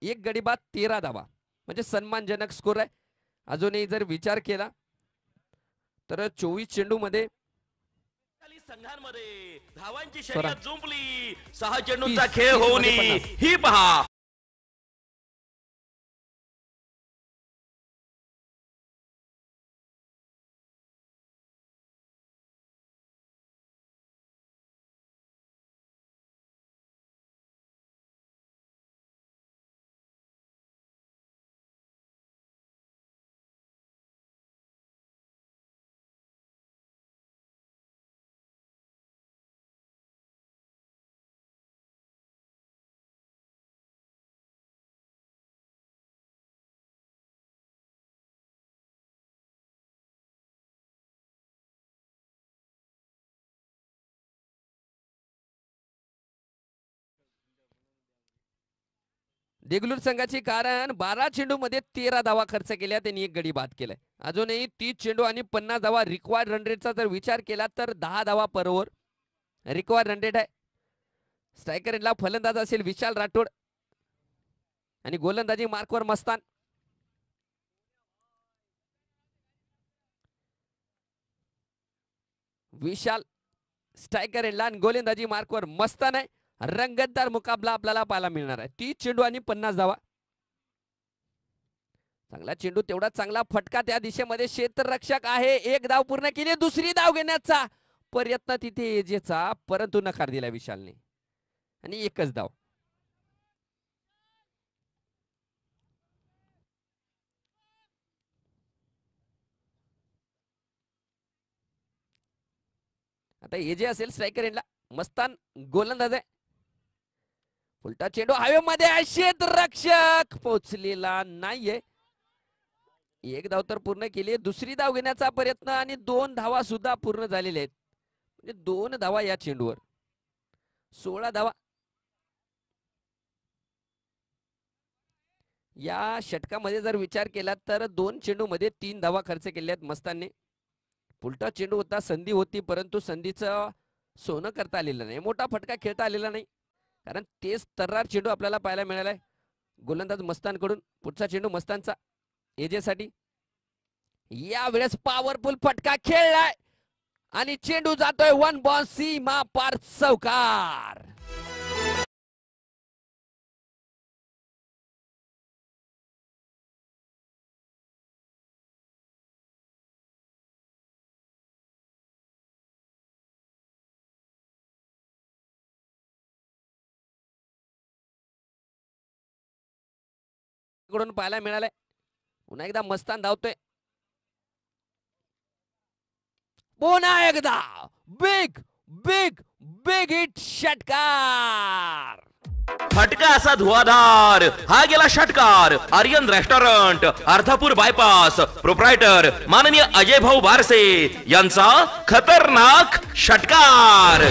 1 गडी बाद 13 धावा म्हणजे सन्मानजनक स्कोर आहे. अजूनही जर विचार केला तर 24 चेंडू मध्ये संघांमध्ये धावांची शर्यत जुंपली. 6 चेंडूंचा खेळ होऊन ही पहा. देगलूर संघाची कारण 12 चेंडू मध्ये 13 धावा खर्च केल्या. त्यांनी 1 गडी बाद केलाय. अजूनही 30 चेंडू आणि 50 धावा. रिक्वायर्ड रन रेटचा जर विचार केला तर 10 धावा पर ओव्हर रिक्वायर्ड रन रेट आहे. स्ट्रायकर एंडला फलंदाज असेल विशाल राठोड आणि गोलंदाजी मार्कवर मस्तान. विशाल स्ट्रायकर एंडला आणि गोलंदाजी मार्कवर मस्तान आहे. रंगतदार मुकाबला आपल्याला पाहायला मिळणार आहे. 30 चेंडू आणि 50 धावा. चांगला चेंडू, तेवढा चांगला फटका त्या दिशेमध्ये. क्षेत्ररक्षक आहे. एक धाव पूर्ण केली. दुसरी धाव घेण्याचा प्रयत्न तिथे एजेचा, परंतु नकार दिला विशालने आणि एकच धाव. आता एजे असेल स्ट्रायकर एंडला. मस्तान गोलंदाज आहे. उलटा चेंडू हवेमध्ये आहे. क्षेत्ररक्षक पोहोचलेला नाहीये. एक धाव तर पूर्ण केली. दुसरी धाव घेण्याचा प्रयत्न आणि 2 धावा सुद्धा पूर्ण झालेल्या आहेत. म्हणजे 2 धावा या चेंडूवर, 16 धावा या षटकामध्ये जर विचार केला तर 2 चेंडू मध्ये 3 धावा खर्च केल्या आहेत मस्तानने. उलटा चेंडू होता, संधी होती, परंतु संधीचं सोनं करता आलेलं नाही. मोठा फटका खेळता आलेला नाही, कारण तेच तर्रार चेंडू आपल्याला पाहायला मिळालाय गोलंदाज मस्तानकडून. पुढचा चेंडू मस्तानचा एजेसाठी. यावेळेस पॉवरफुल फटका खेळलाय आणि चेंडू जातोय 1 बॉल सीमा पार चौकार. कडून पाहायला मिळालंय. पुन्हा एकदा मस्तान धावतोय. पुन्हा एकदा बिग बिग बिग हिट षटकार. फटका असा धुवाधार. हा गेला षटकार. Aryan restaurant, Ardhapur bypass, proprietor माननीय अजय भाऊ बारसे यांचा खतरनाक षटकार.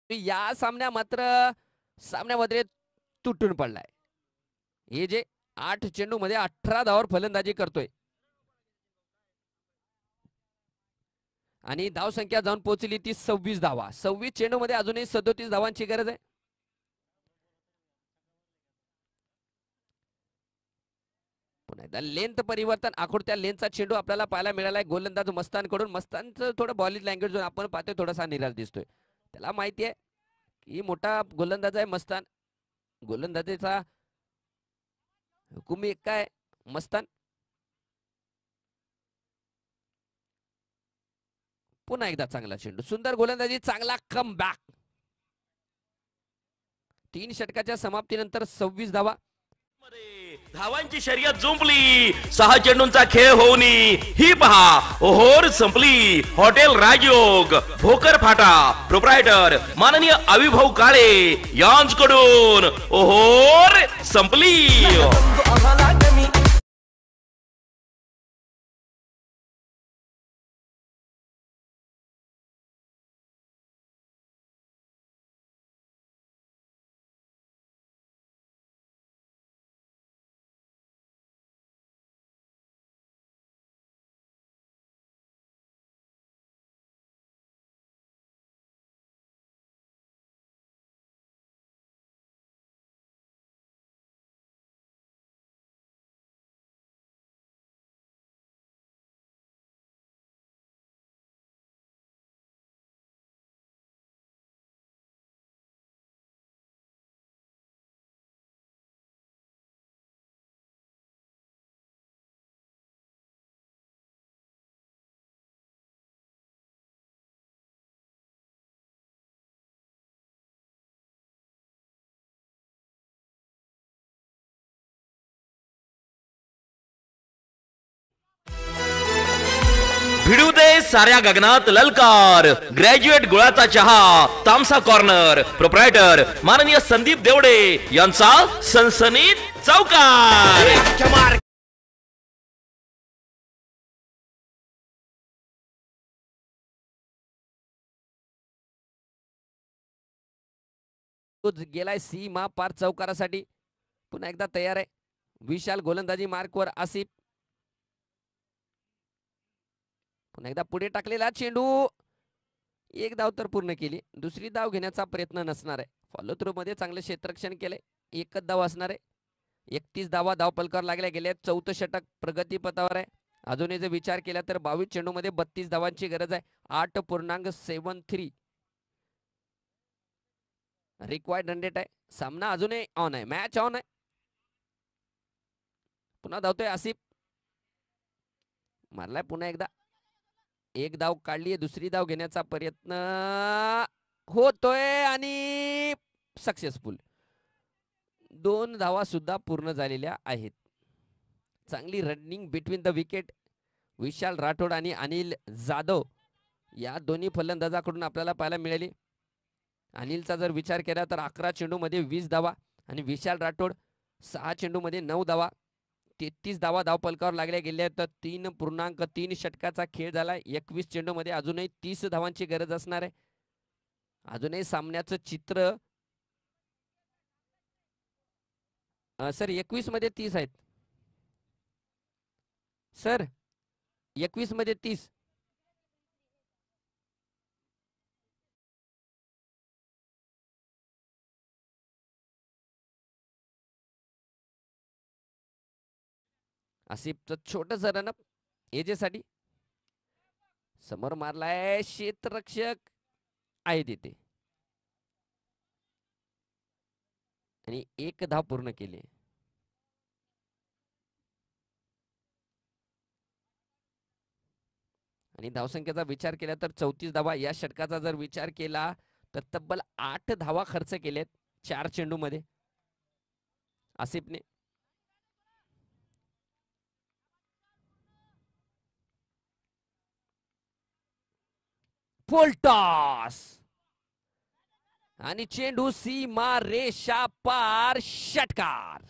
या सामन्यामध्ये तुटून पडलाय. हे जे 8 चेंडू मध्ये 18 धावांवर फलंदाजी करतोय आणि धाव संख्या जाऊन पोहोचली ती 26 धावा. 26 चेंडू मध्ये अजूनही 37 धावांची गरज आहे. पुन्हा एकदा लेंथ परिवर्तन. आखूड त्या लेंथचा चेंडू आपल्याला पाहायला मिळालाय गोलंदाज मस्तानकडून. मस्तानचं थोडं बॉडी लँग्वेज आपण पाहतोय थोडासा निराश दिसतोय. त्याला माहिती आहे की मोठा गोलंदाज आहे मस्तान. गोलंदाजीचा हुकुमी एक्का आहे मस्तान. पुन्हा एकदा चांगला चेंडू, सुंदर गोलंदाजी, चांगला कमबॅक. 3 षटकाच्या समाप्तीनंतर 26 धावा. धावांची शर्यत जुंपली. 6 चेंडूंचा खेळ होऊन ही पहा ओहोर संपली. हॉटेल राजयोग, भोकर फाटा, प्रोप्रायटर माननीय अविभाऊ काळे यांच्याकडून ओहोर संपली. भिडू दे साऱ्या गगनात ललकार. ग्रॅज्युएट गुळाचा चहा, तामसा कॉर्नर, प्रोप्रायटर माननीय संदीप देवडे यांचा सनसनीत चौकार. गेलाय सीमा पार चौकारासाठी. पुन्हा एकदा तयार आहे विशाल. गोलंदाजी मार्कवर आसिफ. पुन्हा एकदा पुढे टाकलेला चेंडू. एक धाव तर पूर्ण केली. दुसरी धाव घेण्याचा प्रयत्न नसणार आहे. फॉलो थ्रू मध्ये चांगले क्षेत्ररक्षण केले. एकच धाव असणार आहे. 31 धावा धाव पलकावर लागल्या गेल्या. 4थं षटक प्रगतीपथावर आहे. अजूनही जर विचार केला तर 22 चेंडू मध्ये 32 धावांची गरज आहे. 8.73. रिक्वायर्ड रन रेट आहे. सामना अजूनही ऑन आहे, मॅच ऑन आहे. पुन्हा धावतोय आसिफ, मारलाय पुन्हा एकदा. एक धाव काढली, दुसरी धाव घेण्याचा प्रयत्न होतोय आणि सक्सेसफुल. 2 धावा सुद्धा पूर्ण झालेल्या आहेत. चांगली रनिंग बिटवीन द विकेट विशाल राठोड आणि अनिल जाधव या दोन्ही फलंदाजाकडून आपल्याला पाहायला मिळाली. अनिलचा जर विचार केला तर 11 चेंडूमध्ये 20 धावा आणि विशाल राठोड 6 चेंडूमध्ये 9 धावा. 33 धावा धावफलकावर लागल्या गेल्या तर 3.3 षटकाचा खेळ झालाय. 21 चेंडूमध्ये अजूनही 30 धावांची गरज असणार आहे. अजूनही सामन्याचं चित्र सर 21 मध्ये 30 आहेत सर, 21 मध्ये 30. आसिफचं छोटस रनअप एजेसाठी. समोर मारलाय, क्षेत्ररक्षक आहे तिथे आणि 1 धाव पूर्ण केली. आणि धावसंख्येचा विचार केला तर 34 धावा. या षटकाचा जर विचार केला तर तब्बल 8 धावा खर्च केलेत 4 चेंडूमध्ये आसिफने. फुल टॉस आणि चेंडू सीमा रेषा पार, षटकार.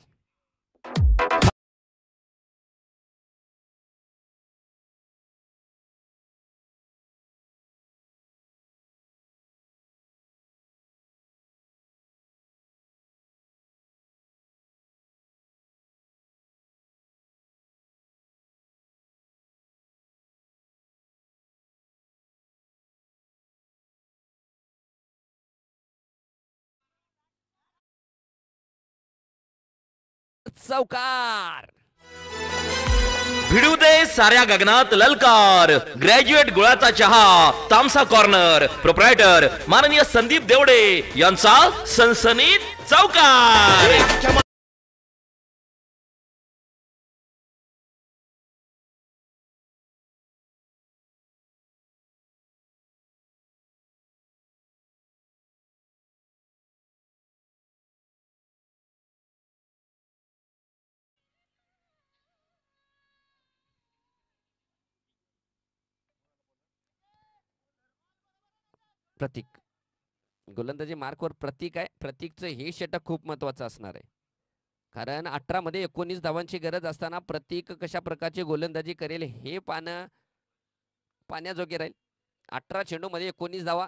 चौकार. भिडू दे साऱ्या गगनात ललकार. ग्रॅज्युएट गुळाचा चहा, तामसा कॉर्नर, प्रोप्रायटर माननीय संदीप देवडे यांचा सनसनीत चौकार. प्रतीक गोलंदाजी मार्कवर प्रतीक आहे. प्रतीकचं हे षटक खूप महत्वाचं असणार आहे, कारण 18 मध्ये 19 धावांची गरज असताना प्रतीक कशा प्रकारची गोलंदाजी करेल हे पाण्याजोगे राहील. 18 चेंडू मध्ये 19 धावा.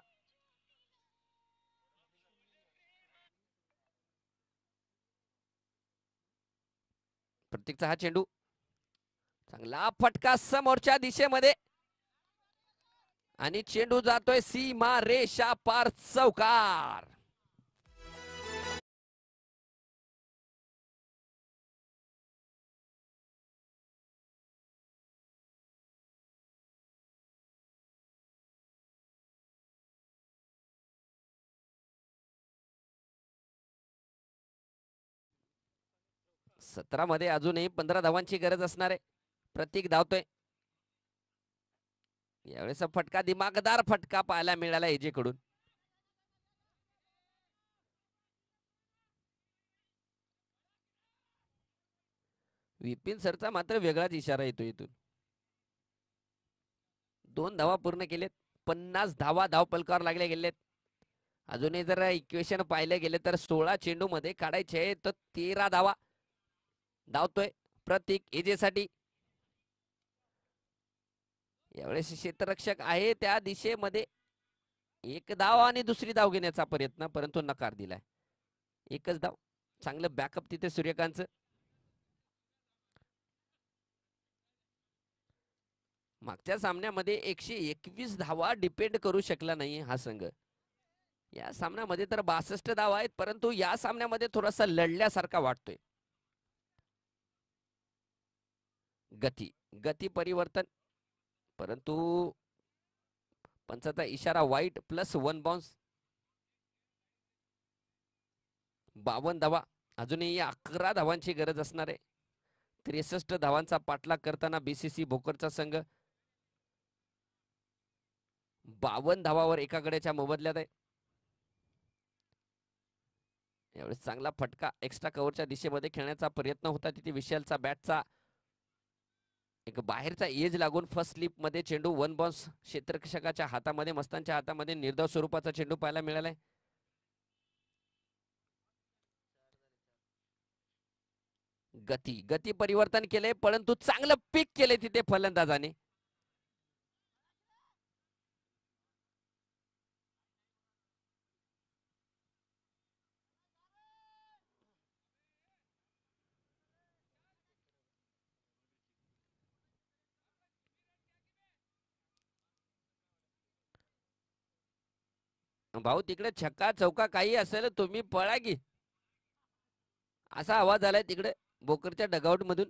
प्रतीकचा हा चेंडू, चांगला फटका समोरच्या दिशेमध्ये आणि चेंडू जातोय सीमा रेषा पार, चौकार. सतरा मध्ये अजूनही 15 धावांची गरज असणार आहे. प्रतीक धावतोय. यावेळेस फटका, दिमागदार फटका पाहायला मिळाला एजे कडून. विपिन सरचा मात्र वेगळाच इशारा येतो इथून. 2 धावा पूर्ण केलेत. 50 धावा धावफलकावर लागले गेलेत. अजूनही जर इक्वेशन पाहिले गेले तर 16 चेंडू मध्ये काढायचे तर 13 धावा. धावतोय प्रतीक एजेसाठी. यावेळेस क्षेत्ररक्षक आहे त्या दिशेमध्ये. 1 धाव आणि दुसरी धाव घेण्याचा प्रयत्न, परंतु नकार दिलाय. 1च धाव. चांगलं बॅकअप तिथे सूर्यकांतचं. मागच्या सामन्यामध्ये 121 धावा डिपेंड करू शकला नाही हा संघ. या सामन्यामध्ये तर 62 धावा आहेत, परंतु या सामन्यामध्ये थोडासा लढल्यासारखा वाटतोय. गती परिवर्तन, परंतु पंचाचा इशारा वाईट, +1 बाउन्स. 52 धावा. अजूनही 11 धावांची गरज असणार आहे. 63 धावांचा पाठलाग करताना बीसीसी भोकरचा संघ 52 धावावर एका गड्याच्या मोबदल्यात आहे. यावेळेस चांगला फटका एक्स्ट्रा कव्हरच्या दिशेमध्ये खेळण्याचा प्रयत्न होता. तिथे विशालचा बॅटचा एक बाहेरचा एज लागून फर्स्ट स्लिप मध्ये चेंडू वन बाउन्स क्षेत्ररक्षकाच्या हातामध्ये, मस्तांच्या हातामध्ये निर्धाव स्वरूपाचा चेंडू पाहायला मिळालाय. गती परिवर्तन केले, परंतु चांगलं पिक केले तिथे फलंदाजाने. भाऊ तिकडे छक्का चौका काही असेल तुम्ही पळा की, असा आवाज आलाय तिकडे भोकरच्या डगआउट मधून.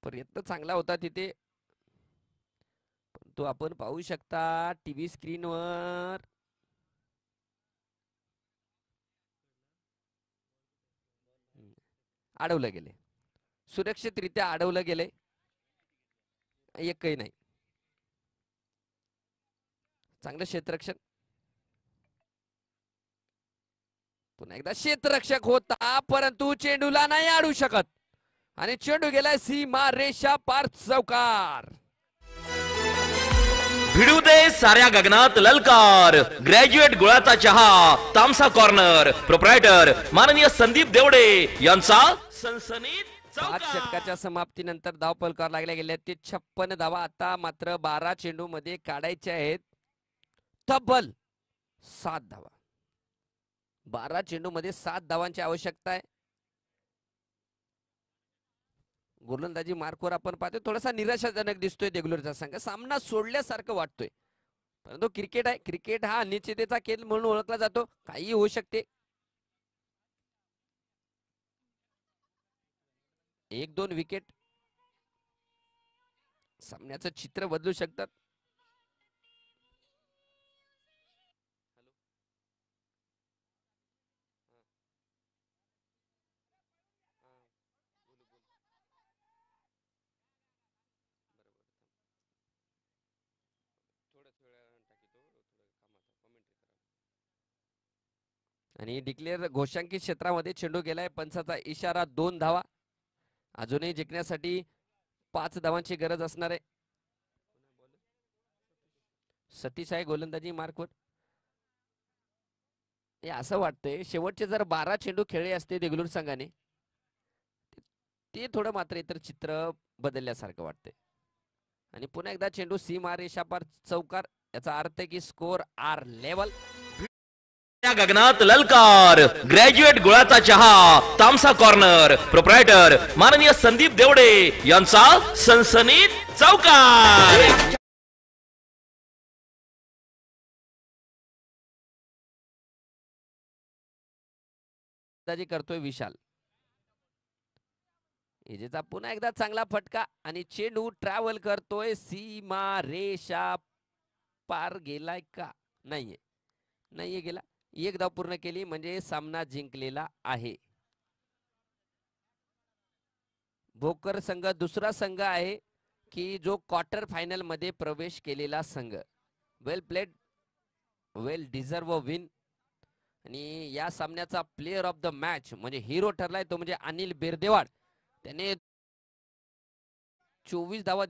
प्रयत्न चांगला होता तिथे, तो आपण पाहू शकता टीव्ही स्क्रीनवर. अडवलं गेले, सुरक्षितरित्या अडवलं गेले, एकही नाही. चांगलं क्षेत्ररक्षण. पुन्हा एकदा क्षेत्ररक्षक होता, परंतु चेंडूला नाही अडवू शकत आणि चेंडू गेलाय सीमा रेषा पार चौकार. भिडू दे साऱ्या गगनात ललकार. ग्रॅज्युएट गुळाचा चहा, तामसा कॉर्नर, प्रोप्रायटर माननीय संदीप देवडे यांचा सनसनीत 5 षटकाच्या समाप्तीनंतर धाव पलकार लागल्या गेल्या. ते 56 धावा आता मात्र 12 चेंडू मध्ये काढायचे आहेत. तब्बल 7 धावा. 12 चेंडू मध्ये 7 धावांची आवश्यकता आहे. गोलंदाजी मार्कवर आपण पाहतोय थोडासा निराशाजनक दिसतोय देगलूरचा संघ. सामना सोडल्यासारखं वाटतोय, परंतु क्रिकेट आहे. क्रिकेट हा अनिश्चिततेचा खेळ म्हणून ओळखला जातो, काही होऊ शकते. 1-2 विकेट सामन्याचं चित्र बदलू शकतात. आणि डिक्लेअर घोषांकित क्षेत्रामध्ये चेंडू गेलाय. पंचाचा इशारा 2 धावा. अजूनही जिंकण्यासाठी 5 धावांची गरज असणार आहे. सतीश आहे गोलंदाजी मार्कवर. हे असं वाटतंय शेवटचे जर 12 चेंडू खेळले असते देगलूर संघाने, ते थोडं मात्र इतर चित्र बदलल्यासारखं वाटतंय. आणि पुन्हा एकदा चेंडू सीमा रेषा पार चौकार. याचा अर्थ आहे की स्कोर आर लेवल. गगनात ललकार. ग्रॅज्युएट गुळाचा चहा, तामसा कॉर्नर, प्रोप्रायटर माननीय संदीप देवडे यांचा सनसनीत चौकार. करतोय विशाल. इजेचा पुन्हा एकदा चांगला फटका आणि चेंडू ट्रॅव्हल करतोय सीमा रेषा पार. गेलाय का? नाहीये गेला. 1 धाव पूर्ण केली म्हणजे सामना जिंकलेला आहे. भोकर संघ दुसरा संघ आहे की जो क्वार्टर फायनल मध्ये प्रवेश केलेला संघ. वेल प्लेड, वेल डिझर्व विन. आणि या सामन्याचा प्लेयर ऑफ द मॅच म्हणजे हिरो ठरलाय तो म्हणजे अनिल बेर्देवाड. त्याने 24 धावा